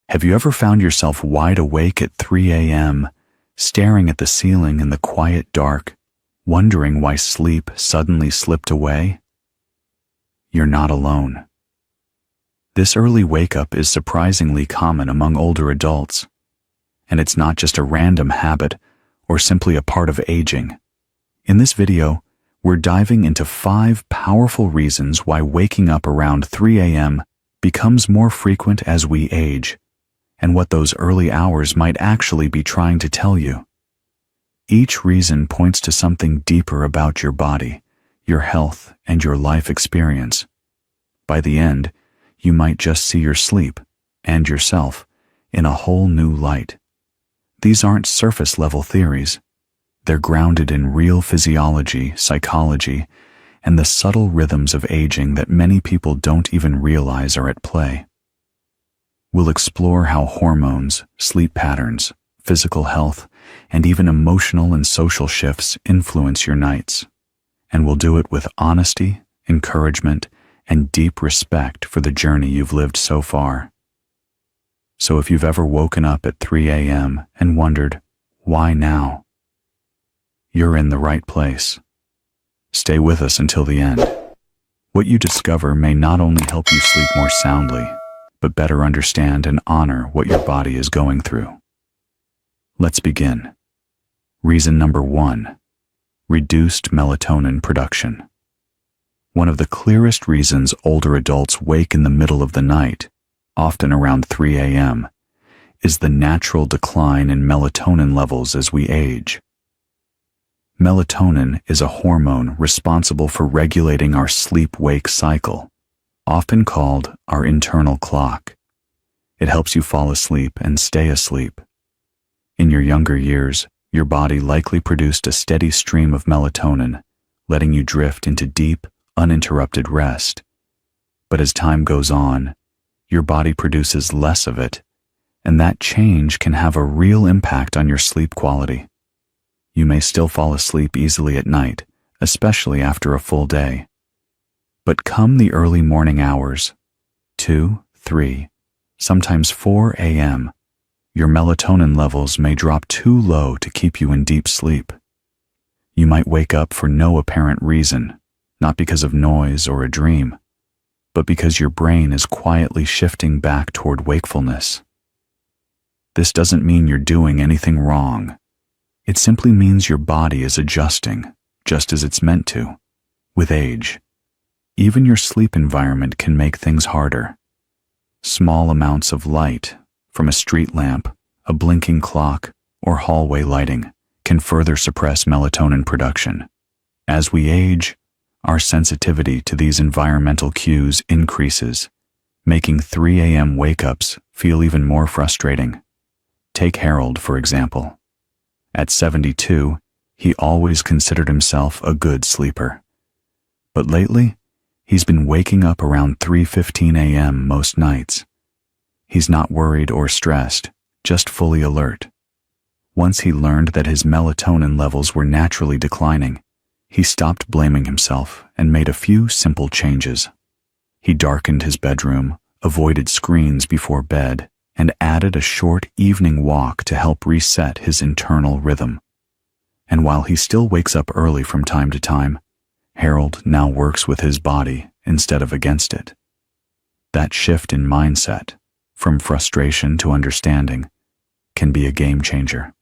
Have you ever found yourself wide awake at 3 a.m., staring at the ceiling in the quiet dark, wondering why sleep suddenly slipped away? You're not alone. This early wake-up is surprisingly common among older adults, and it's not just a random habit or simply a part of aging. In this video, we're diving into 5 powerful reasons why waking up around 3 a.m. becomes more frequent as we age, and what those early hours might actually be trying to tell you. Each reason points to something deeper about your body, your health, and your life experience. By the end, you might just see your sleep and yourself in a whole new light. These aren't surface-level theories. They're grounded in real physiology, psychology, and the subtle rhythms of aging that many people don't even realize are at play. We'll explore how hormones, sleep patterns, physical health, and even emotional and social shifts influence your nights. And we'll do it with honesty, encouragement, and deep respect for the journey you've lived so far. So if you've ever woken up at 3 a.m. and wondered, why now? You're in the right place. Stay with us until the end. What you discover may not only help you sleep more soundly, but better understand and honor what your body is going through. Let's begin. Reason number 1. Reduced melatonin production. One of the clearest reasons older adults wake in the middle of the night, often around 3 a.m., is the natural decline in melatonin levels as we age. Melatonin is a hormone responsible for regulating our sleep-wake cycle, often called our internal clock. It helps you fall asleep and stay asleep. In your younger years, your body likely produced a steady stream of melatonin, letting you drift into deep, uninterrupted rest. But as time goes on, your body produces less of it, and that change can have a real impact on your sleep quality. You may still fall asleep easily at night, especially after a full day. But come the early morning hours, 2, 3, sometimes 4 a.m., your melatonin levels may drop too low to keep you in deep sleep. You might wake up for no apparent reason, not because of noise or a dream, but because your brain is quietly shifting back toward wakefulness. This doesn't mean you're doing anything wrong. It simply means your body is adjusting, just as it's meant to. With age, even your sleep environment can make things harder. Small amounts of light, from a street lamp, a blinking clock, or hallway lighting, can further suppress melatonin production. As we age, our sensitivity to these environmental cues increases, making 3 a.m. wake-ups feel even more frustrating. Take Harold, for example. At 72, he always considered himself a good sleeper. But lately, he's been waking up around 3:15 a.m. most nights. He's not worried or stressed, just fully alert. Once he learned that his melatonin levels were naturally declining, he stopped blaming himself and made a few simple changes. He darkened his bedroom, avoided screens before bed, and added a short evening walk to help reset his internal rhythm. And while he still wakes up early from time to time, Harold now works with his body instead of against it. That shift in mindset, from frustration to understanding, can be a game changer.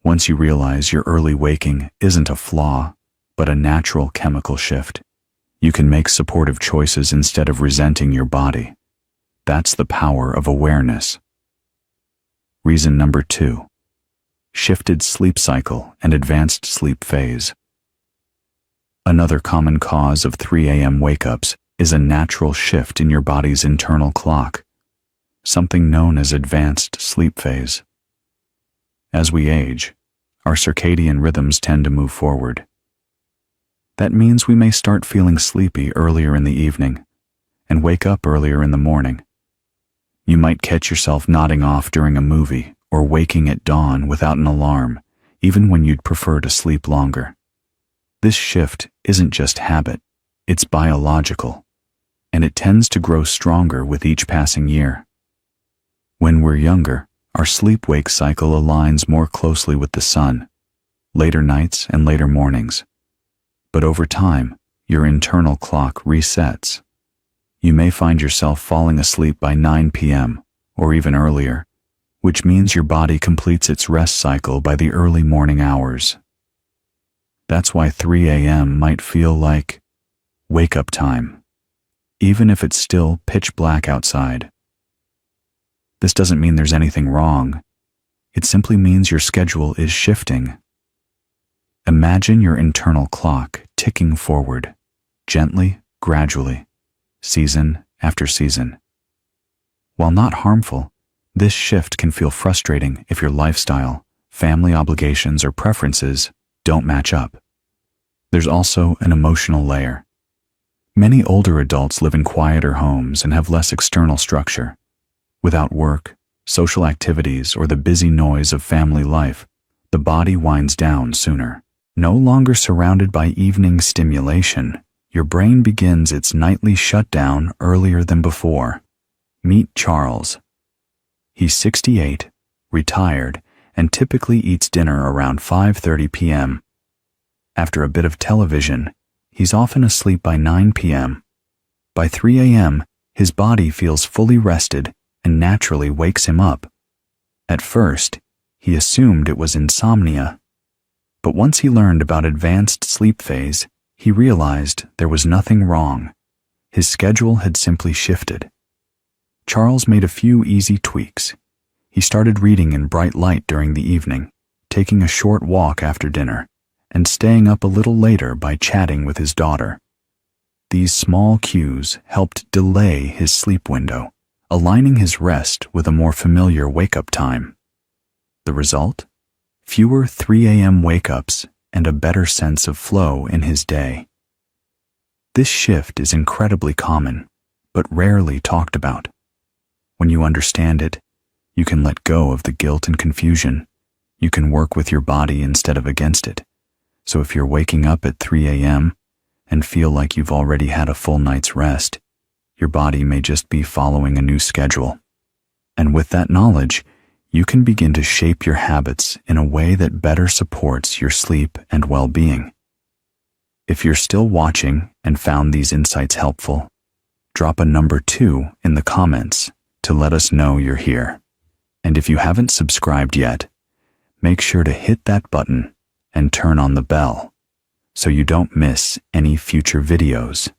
Once you realize your early waking isn't a flaw, but a natural chemical shift, you can make supportive choices instead of resenting your body. That's the power of awareness. Reason number 2. Shifted sleep cycle and advanced sleep phase. Another common cause of 3 a.m. wake-ups is a natural shift in your body's internal clock, something known as advanced sleep phase. As we age, our circadian rhythms tend to move forward. That means we may start feeling sleepy earlier in the evening and wake up earlier in the morning. You might catch yourself nodding off during a movie or waking at dawn without an alarm, even when you'd prefer to sleep longer. This shift isn't just habit, it's biological, and it tends to grow stronger with each passing year. When we're younger, our sleep-wake cycle aligns more closely with the sun, later nights and later mornings. But over time, your internal clock resets. You may find yourself falling asleep by 9 p.m. or even earlier, which means your body completes its rest cycle by the early morning hours. That's why 3 a.m. might feel like wake-up time, even if it's still pitch black outside. This doesn't mean there's anything wrong. It simply means your schedule is shifting. Imagine your internal clock ticking forward, gently, gradually, season after season. While not harmful, this shift can feel frustrating if your lifestyle, family obligations, or preferences don't match up. There's also an emotional layer. Many older adults live in quieter homes and have less external structure. Without work, social activities, or the busy noise of family life, the body winds down sooner. No longer surrounded by evening stimulation, your brain begins its nightly shutdown earlier than before. Meet Charles. He's 68, retired, and typically eats dinner around 5:30 p.m. After a bit of television, he's often asleep by 9 p.m. By 3 a.m., his body feels fully rested and naturally wakes him up. At first, he assumed it was insomnia. But once he learned about advanced sleep phase, he realized there was nothing wrong. His schedule had simply shifted. Charles made a few easy tweaks. He started reading in bright light during the evening, taking a short walk after dinner, and staying up a little later by chatting with his daughter. These small cues helped delay his sleep window, aligning his rest with a more familiar wake-up time. The result? Fewer 3 a.m. wake-ups and a better sense of flow in his day. This shift is incredibly common, but rarely talked about. When you understand it, you can let go of the guilt and confusion. You can work with your body instead of against it. So if you're waking up at 3 a.m. and feel like you've already had a full night's rest, your body may just be following a new schedule. And with that knowledge, you can begin to shape your habits in a way that better supports your sleep and well-being. If you're still watching and found these insights helpful, drop a number 2 in the comments to let us know you're here. And if you haven't subscribed yet, make sure to hit that button and turn on the bell so you don't miss any future videos.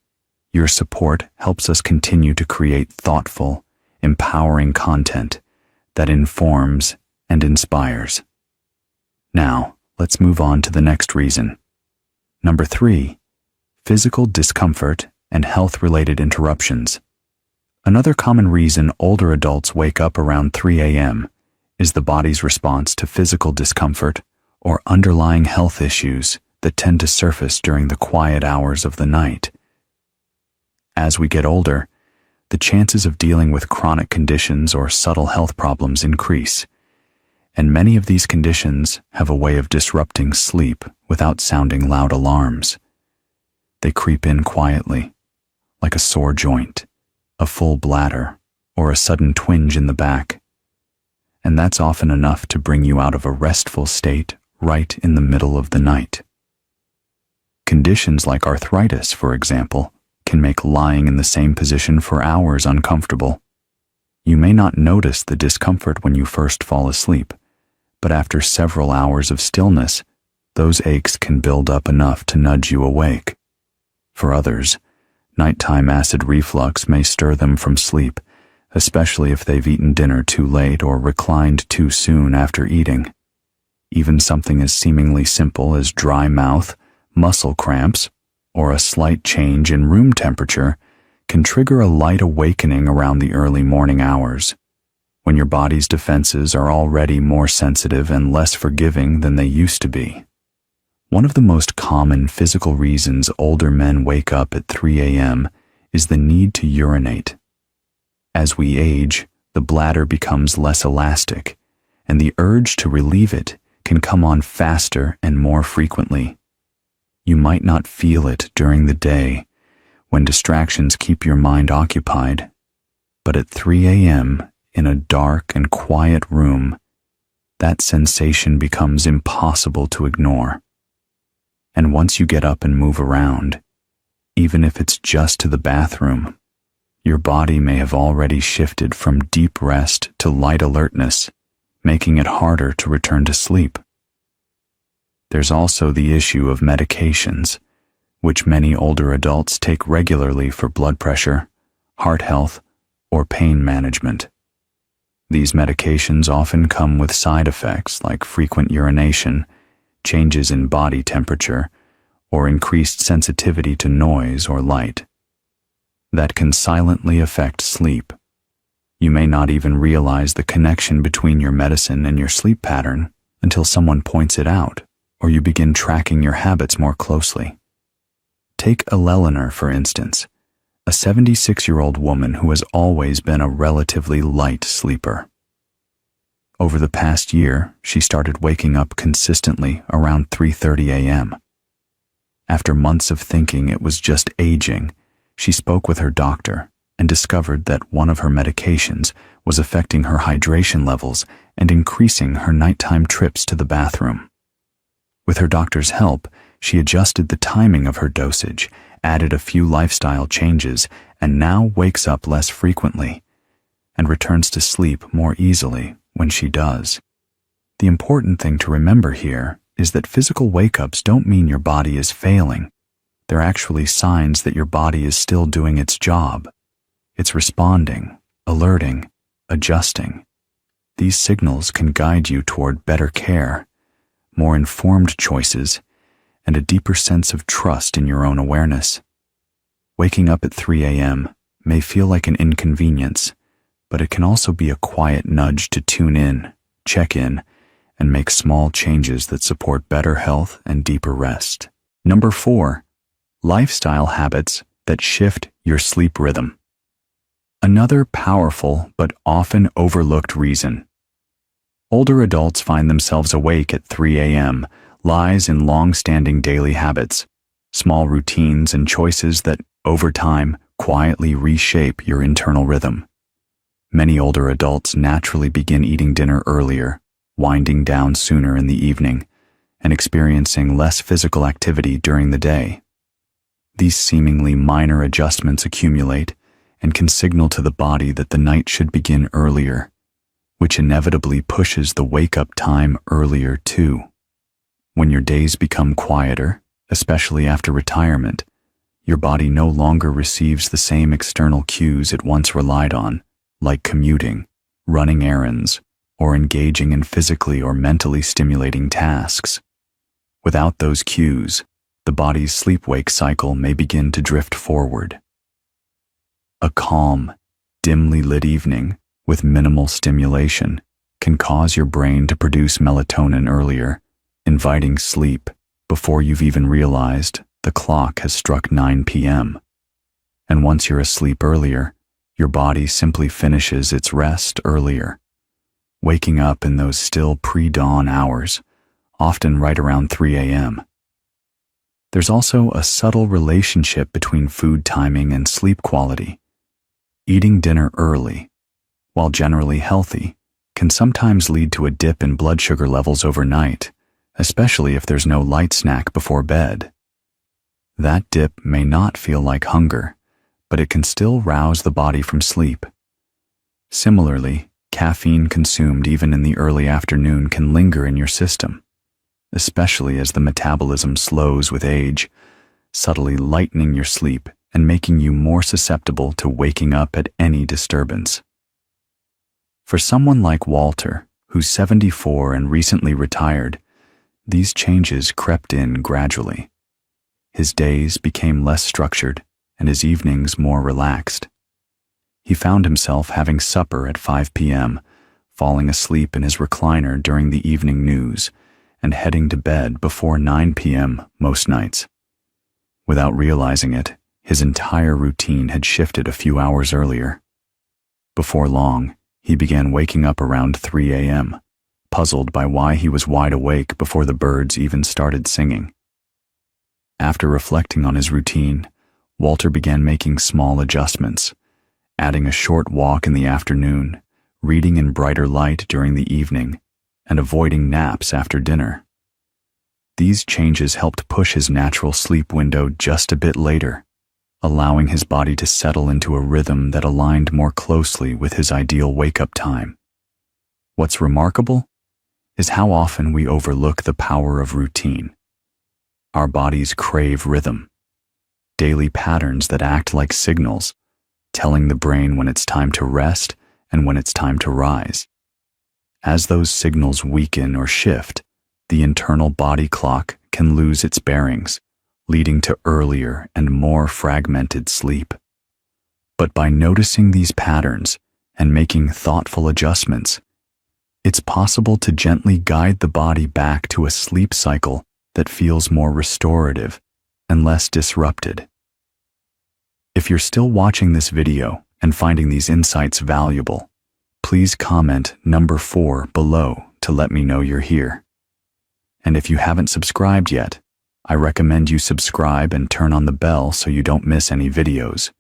Your support helps us continue to create thoughtful, empowering content that informs and inspires. Now, let's move on to the next reason. Number 3, physical discomfort and health-related interruptions. Another common reason older adults wake up around 3 a.m. is the body's response to physical discomfort or underlying health issues that tend to surface during the quiet hours of the night. As we get older, the chances of dealing with chronic conditions or subtle health problems increase, and many of these conditions have a way of disrupting sleep without sounding loud alarms. They creep in quietly, like a sore joint, a full bladder, or a sudden twinge in the back. And that's often enough to bring you out of a restful state right in the middle of the night. Conditions like arthritis, for example, can make lying in the same position for hours uncomfortable. You may not notice the discomfort when you first fall asleep, but after several hours of stillness, those aches can build up enough to nudge you awake. For others, nighttime acid reflux may stir them from sleep, especially if they've eaten dinner too late or reclined too soon after eating. Even something as seemingly simple as dry mouth, muscle cramps, or a slight change in room temperature can trigger a light awakening around the early morning hours, when your body's defenses are already more sensitive and less forgiving than they used to be. One of the most common physical reasons older men wake up at 3 a.m. is the need to urinate. As we age, the bladder becomes less elastic, and the urge to relieve it can come on faster and more frequently. You might not feel it during the day, when distractions keep your mind occupied, but at 3 a.m., in a dark and quiet room, that sensation becomes impossible to ignore. And once you get up and move around, even if it's just to the bathroom, your body may have already shifted from deep rest to light alertness, making it harder to return to sleep. There's also the issue of medications, which many older adults take regularly for blood pressure, heart health, or pain management. These medications often come with side effects like frequent urination, changes in body temperature, or increased sensitivity to noise or light that can silently affect sleep. You may not even realize the connection between your medicine and your sleep pattern until someone points it out, or you begin tracking your habits more closely. Take Eleanor, for instance, a 76-year-old woman who has always been a relatively light sleeper. Over the past year, she started waking up consistently around 3:30 a.m. After months of thinking it was just aging, she spoke with her doctor and discovered that one of her medications was affecting her hydration levels and increasing her nighttime trips to the bathroom. With her doctor's help, she adjusted the timing of her dosage, added a few lifestyle changes, and now wakes up less frequently and returns to sleep more easily when she does. The important thing to remember here is that physical wake-ups don't mean your body is failing. They're actually signs that your body is still doing its job. It's responding, alerting, adjusting. These signals can guide you toward better care, more informed choices, and a deeper sense of trust in your own awareness. Waking up at 3 a.m. may feel like an inconvenience, but it can also be a quiet nudge to tune in, check in, and make small changes that support better health and deeper rest. Number 4, lifestyle habits that shift your sleep rhythm. Another powerful but often overlooked reason older adults find themselves awake at 3 a.m. lies in long-standing daily habits, small routines and choices that, over time, quietly reshape your internal rhythm. Many older adults naturally begin eating dinner earlier, winding down sooner in the evening, and experiencing less physical activity during the day. These seemingly minor adjustments accumulate and can signal to the body that the night should begin earlier, which inevitably pushes the wake-up time earlier too. When your days become quieter, especially after retirement, your body no longer receives the same external cues it once relied on, like commuting, running errands, or engaging in physically or mentally stimulating tasks. Without those cues, the body's sleep-wake cycle may begin to drift forward. A calm, dimly lit evening with minimal stimulation can cause your brain to produce melatonin earlier, inviting sleep before you've even realized the clock has struck 9 p.m. And once you're asleep earlier, your body simply finishes its rest earlier, waking up in those still pre-dawn hours, often right around 3 a.m. There's also a subtle relationship between food timing and sleep quality. Eating dinner early, while generally healthy, can sometimes lead to a dip in blood sugar levels overnight, especially if there's no light snack before bed. That dip may not feel like hunger, but it can still rouse the body from sleep. Similarly, caffeine consumed even in the early afternoon can linger in your system, especially as the metabolism slows with age, subtly lightening your sleep and making you more susceptible to waking up at any disturbance. For someone like Walter, who's 74 and recently retired, these changes crept in gradually. His days became less structured and his evenings more relaxed. He found himself having supper at 5 p.m., falling asleep in his recliner during the evening news, and heading to bed before 9 p.m. most nights. Without realizing it, his entire routine had shifted a few hours earlier. Before long, he began waking up around 3 a.m., puzzled by why he was wide awake before the birds even started singing. After reflecting on his routine, Walter began making small adjustments, adding a short walk in the afternoon, reading in brighter light during the evening, and avoiding naps after dinner. These changes helped push his natural sleep window just a bit later, allowing his body to settle into a rhythm that aligned more closely with his ideal wake-up time. What's remarkable is how often we overlook the power of routine. Our bodies crave rhythm, daily patterns that act like signals, telling the brain when it's time to rest and when it's time to rise. As those signals weaken or shift, the internal body clock can lose its bearings, leading to earlier and more fragmented sleep. But by noticing these patterns and making thoughtful adjustments, it's possible to gently guide the body back to a sleep cycle that feels more restorative and less disrupted. If you're still watching this video and finding these insights valuable, please comment number 4 below to let me know you're here. And if you haven't subscribed yet, I recommend you subscribe and turn on the bell so you don't miss any videos.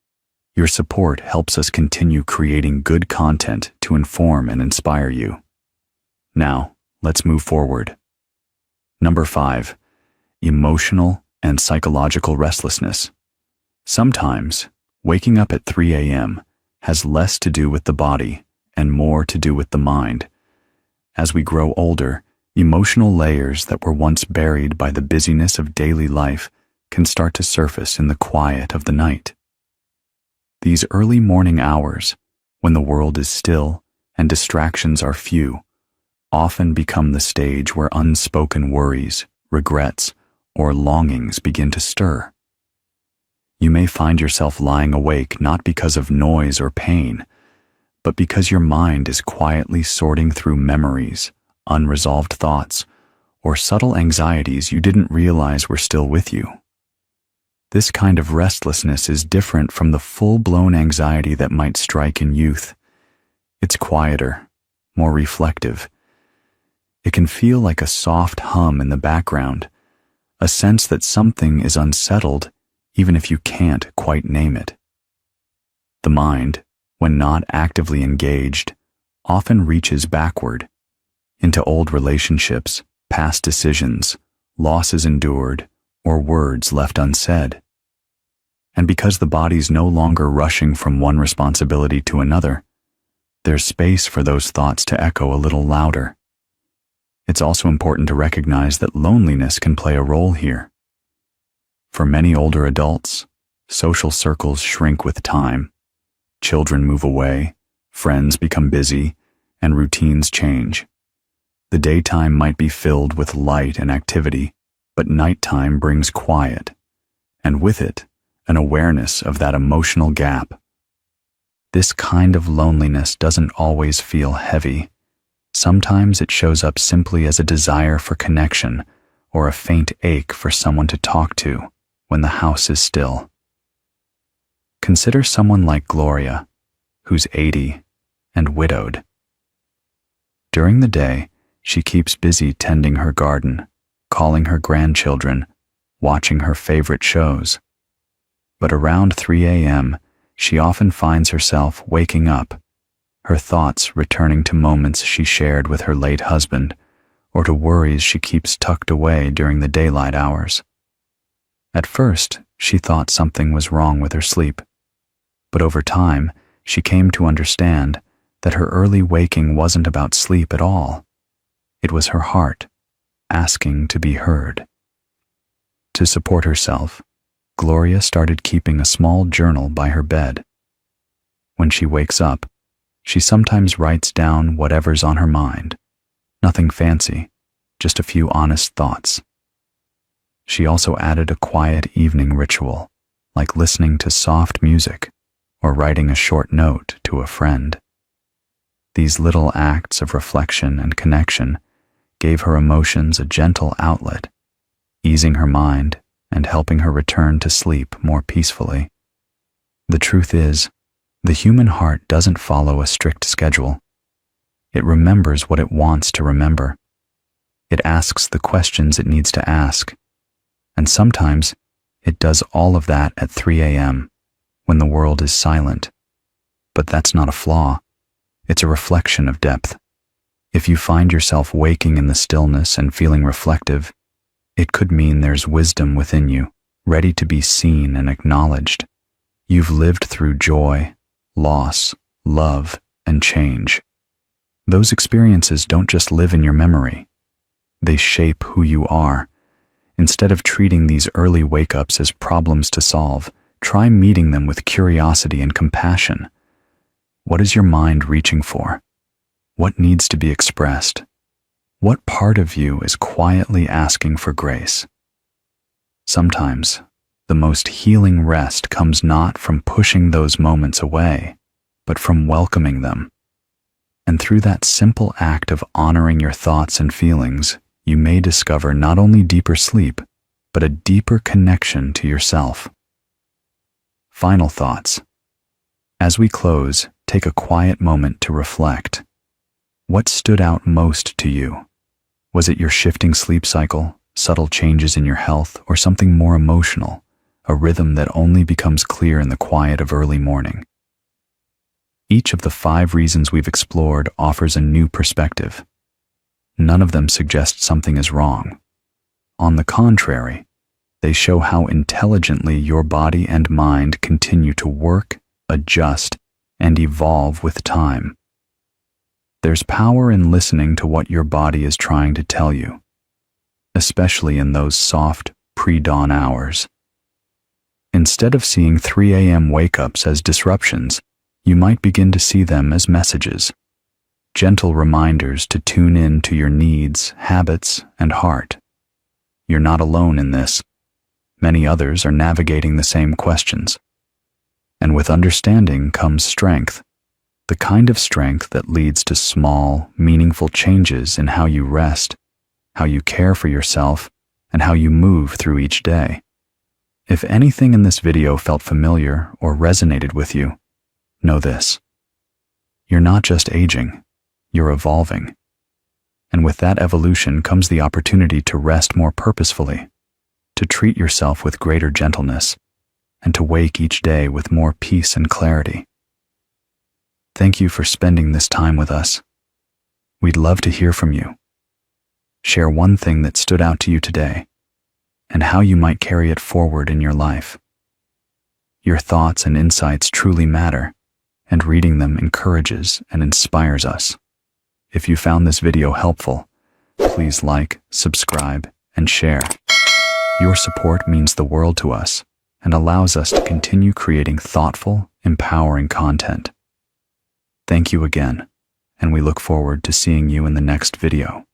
Your support helps us continue creating good content to inform and inspire you. Now, let's move forward. Number 5, emotional and psychological restlessness. Sometimes, waking up at 3 a.m. has less to do with the body and more to do with the mind. As we grow older, emotional layers that were once buried by the busyness of daily life can start to surface in the quiet of the night. These early morning hours, when the world is still and distractions are few, often become the stage where unspoken worries, regrets, or longings begin to stir. You may find yourself lying awake not because of noise or pain, but because your mind is quietly sorting through memories, unresolved thoughts, or subtle anxieties you didn't realize were still with you. This kind of restlessness is different from the full-blown anxiety that might strike in youth. It's quieter, more reflective. It can feel like a soft hum in the background, a sense that something is unsettled even if you can't quite name it. The mind, when not actively engaged, often reaches backward, into old relationships, past decisions, losses endured, or words left unsaid. And because the body's no longer rushing from one responsibility to another, there's space for those thoughts to echo a little louder. It's also important to recognize that loneliness can play a role here. For many older adults, social circles shrink with time. Children move away, friends become busy, and routines change. The daytime might be filled with light and activity, but nighttime brings quiet, and with it, an awareness of that emotional gap. This kind of loneliness doesn't always feel heavy. Sometimes it shows up simply as a desire for connection or a faint ache for someone to talk to when the house is still. Consider someone like Gloria, who's 80 and widowed. During the day, she keeps busy tending her garden, calling her grandchildren, watching her favorite shows. But around 3 a.m., she often finds herself waking up, her thoughts returning to moments she shared with her late husband, or to worries she keeps tucked away during the daylight hours. At first, she thought something was wrong with her sleep, but over time, she came to understand that her early waking wasn't about sleep at all. It was her heart, asking to be heard. To support herself, Gloria started keeping a small journal by her bed. When she wakes up, she sometimes writes down whatever's on her mind. Nothing fancy, just a few honest thoughts. She also added a quiet evening ritual, like listening to soft music or writing a short note to a friend. These little acts of reflection and connection gave her emotions a gentle outlet, easing her mind and helping her return to sleep more peacefully. The truth is, the human heart doesn't follow a strict schedule. It remembers what it wants to remember. It asks the questions it needs to ask. And sometimes, it does all of that at 3 a.m., when the world is silent. But that's not a flaw. It's a reflection of depth. If you find yourself waking in the stillness and feeling reflective, it could mean there's wisdom within you, ready to be seen and acknowledged. You've lived through joy, loss, love, and change. Those experiences don't just live in your memory. They shape who you are. Instead of treating these early wake-ups as problems to solve, try meeting them with curiosity and compassion. What is your mind reaching for? What needs to be expressed? What part of you is quietly asking for grace? Sometimes, the most healing rest comes not from pushing those moments away, but from welcoming them. And through that simple act of honoring your thoughts and feelings, you may discover not only deeper sleep, but a deeper connection to yourself. Final thoughts. As we close, take a quiet moment to reflect. What stood out most to you? Was it your shifting sleep cycle, subtle changes in your health, or something more emotional, a rhythm that only becomes clear in the quiet of early morning? Each of the 5 reasons we've explored offers a new perspective. None of them suggest something is wrong. On the contrary, they show how intelligently your body and mind continue to work, adjust, and evolve with time. There's power in listening to what your body is trying to tell you, especially in those soft, pre-dawn hours. Instead of seeing 3 a.m. wake-ups as disruptions, you might begin to see them as messages, gentle reminders to tune in to your needs, habits, and heart. You're not alone in this. Many others are navigating the same questions. And with understanding comes strength, the kind of strength that leads to small, meaningful changes in how you rest, how you care for yourself, and how you move through each day. If anything in this video felt familiar or resonated with you, know this: you're not just aging, you're evolving. And with that evolution comes the opportunity to rest more purposefully, to treat yourself with greater gentleness, and to wake each day with more peace and clarity. Thank you for spending this time with us. We'd love to hear from you. Share one thing that stood out to you today, and how you might carry it forward in your life. Your thoughts and insights truly matter, and reading them encourages and inspires us. If you found this video helpful, please like, subscribe, and share. Your support means the world to us and allows us to continue creating thoughtful, empowering content. Thank you again, and we look forward to seeing you in the next video.